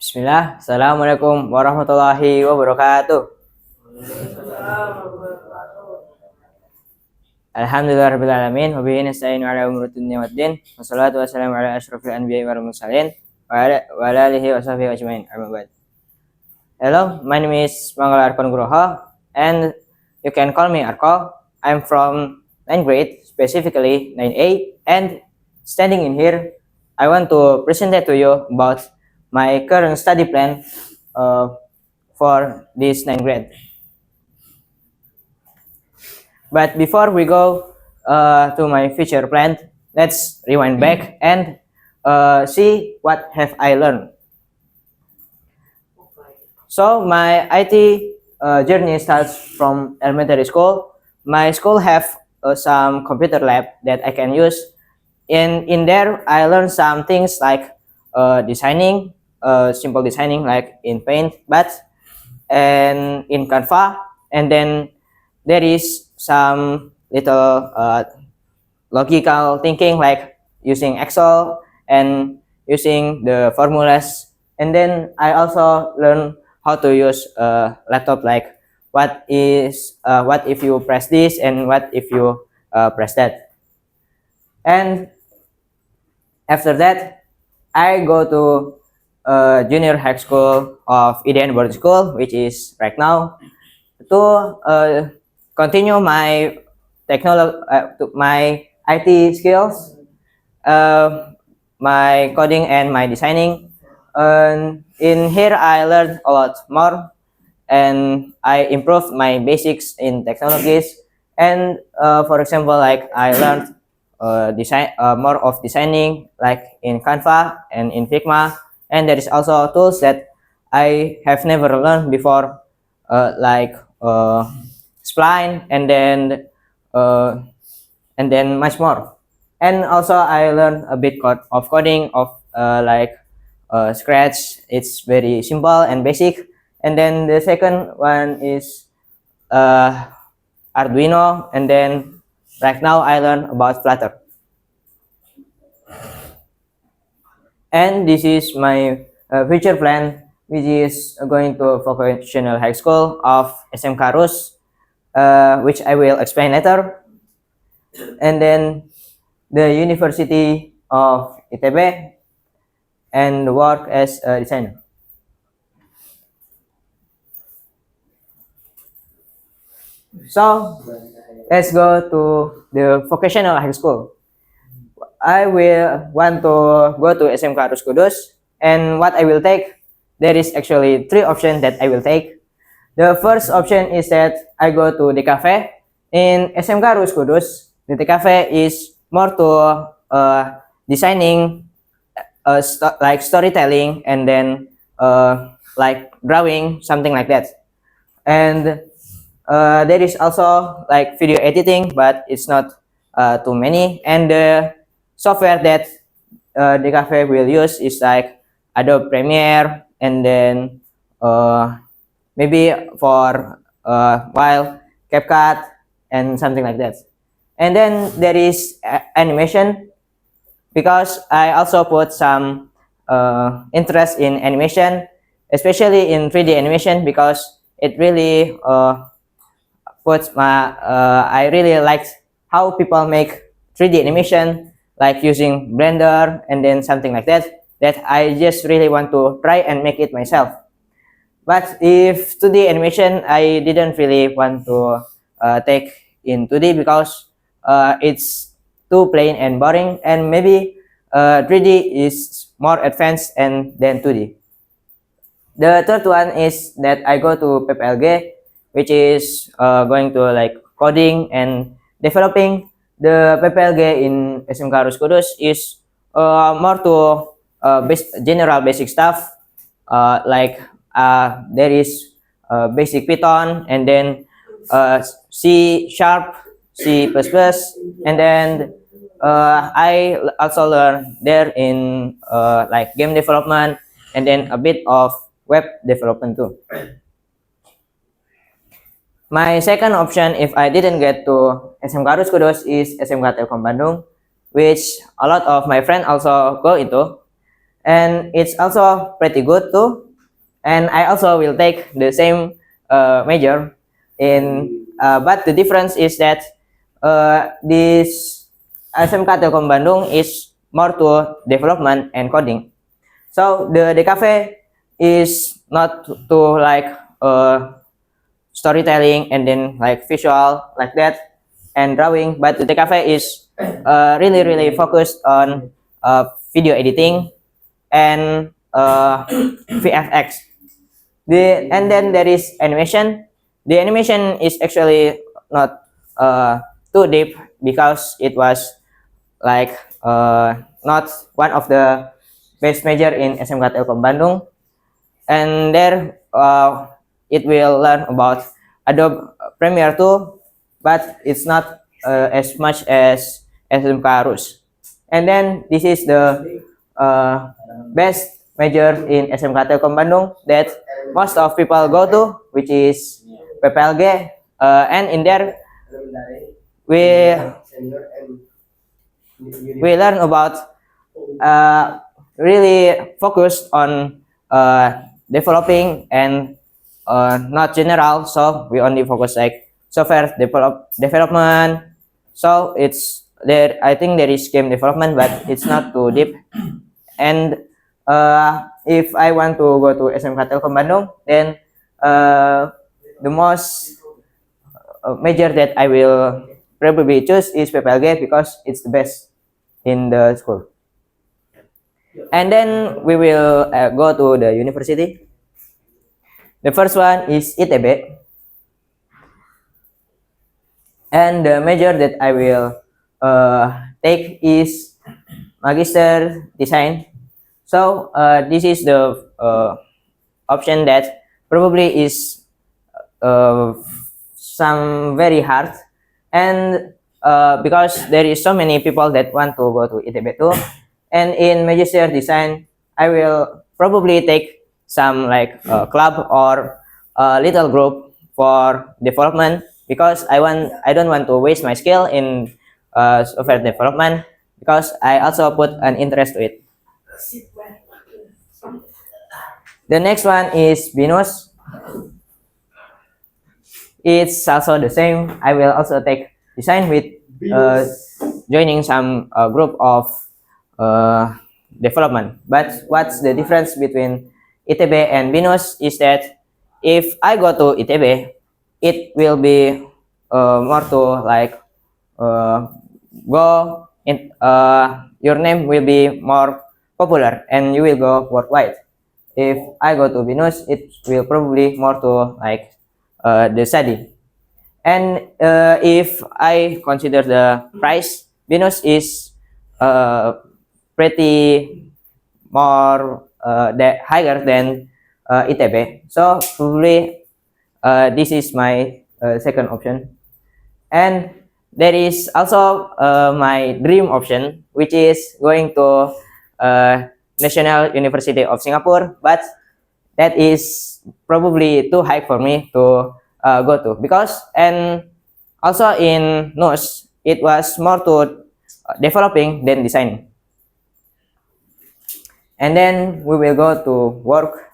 Bismillah, Assalamualaikum warahmatullahi wabarakatuh. Alhamdulillahirrahmanirrahim. Wabihi nasta'inu ala umuri dunya waddin. Wassalatu wassalamu ala asyrafil anbiya'i wal mursalin wa ala alihi wa sahbihi ajmain. Amma ba'd. Hello, my name is Manggala Arkon Nugroho and you can call me Arko. I'm from 9th grade, specifically 9A, and standing in here, I want to present to you about my current study plan for this 9th grade. But before we go to my future plan, let's rewind back and see what have I learned. So my IT journey starts from elementary school. My school have some computer lab that I can use. In there, I learned some things like designing, simple designing like in Paint, but and in Canva, and then there is some little logical thinking like using Excel and using the formulas. And then I also learn how to use a laptop, like what if you press this and what if you press that. And after that, I go to junior high school of Eden Boarding School, which is right now, to continue my my IT skills, my coding and my designing. And in here, I learned a lot more, and I improved my basics in technologies. And for example, like I learned more of designing, like in Canva and in Figma. And there is also tools that I have never learned before, like Spline, and then much more. And also I learned a bit of coding of like Scratch. It's very simple and basic. And then the second one is Arduino, and then right now I learn about Flutter. And this is my future plan, which is going to vocational high school of SMK Rus, which I will explain later. And then the University of ITB, and work as a designer. So let's go to the vocational high school. I will want to go to SMK Rus Kudus, and what I will take, there is actually three options that I will take. The first option is that I go to the cafe in SMK Rus Kudus. The cafe is more to designing, like storytelling, and then like drawing, something like that. And there is also like video editing, but it's not too many. And the software that the cafe will use is like Adobe Premiere, and then maybe for while CapCut and something like that. And then there is animation, because I also put some interest in animation, especially in 3D animation, because it really puts my I really like how people make 3D animation, like using Blender and then something like that, that I just really want to try and make it myself. But if 2D animation, I didn't really want to take in 2D, because it's too plain and boring, and maybe 3D is more advanced and than 2D. The third one is that I go to PPLG, which is going to like coding and developing. The PPLG in SMK Rus Kudus is more to general basic stuff, like there is basic Python, and then C Sharp, C++, and then I also learn there in like game development, and then a bit of web development too. My second option, if I didn't get to SMK Rus Kudus, is SMK Telkom Bandung, which a lot of my friends also go into. and it's also pretty good too. And I also will take the same major but the difference is that this SMK Telkom Bandung is more to development and coding. So the DKV is not to like storytelling and then like visual like that and drawing, but the DKV is really focused on video editing and VFX. And then there is animation. The animation is actually not too deep because it was like not one of the best major in SMK Telkom Bandung, and there it will learn about Adobe Premiere too, but it's not as much as SMK Rus. And then this is the best major in SMK Telkom Bandung that most of people go to, which is PPLG, and in there we learn about really focused on developing and not general, so we only focus like software development. So it's there, I think there is game development, but it's not too deep. And if I want to go to SMK Telkom Bandung, then the most major that I will probably choose is PPLG because it's the best in the school. And then we will go to the university. The first one is ITB. And the major that I will take is Magister Design. So this is the option that probably is some very hard, and because there is so many people that want to go to ITB too. And in Magister Design, I will probably take some like club or a little group for development because I don't want to waste my skill in software development because I also put an interest to it. The next one is BINUS. It's also the same. I will also take design with joining some group of development. But what's the difference between ITB and BINUS is that if I go to ITB, it will be more to like go in your name will be more popular and you will go worldwide. If I go to BINUS, it will probably more to like the study. And if I consider the price, BINUS is pretty more higher than ITB. So probably this is my second option. And there is also my dream option, which is going to National University of Singapore, but that is probably too high for me to go to because, and also in NUS, it was more to developing than designing. And then we will go to work.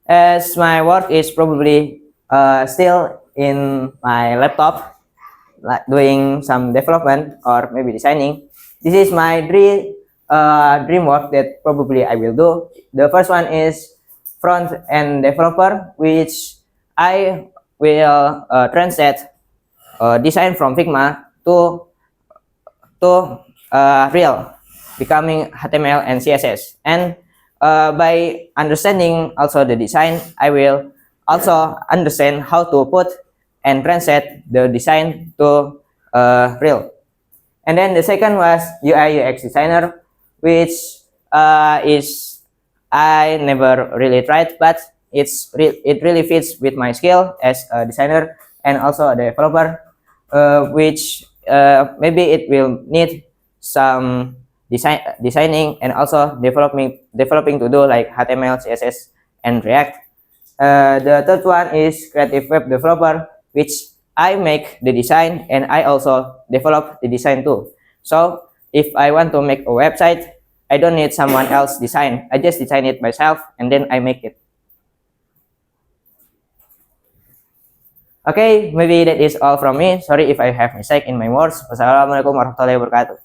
As my work is probably still in my laptop, like doing some development or maybe designing. This is my dream work that probably I will do. The first one is front-end developer, which I will translate design from Figma to real, becoming HTML and CSS. And by understanding also the design, I will also understand how to put and translate the design to real. And then the second was UI UX designer, which is I never really tried, but it really fits with my skill as a designer and also a developer, which maybe it will need some designing and also developing to do like HTML, CSS, and React. The third one is creative web developer, which I make the design and I also develop the design too. So if I want to make a website, I don't need someone else design. I just design it myself and then I make it. Okay, maybe that is all from me. Sorry if I have mistake in my words. Wassalamualaikum warahmatullahi wabarakatuh.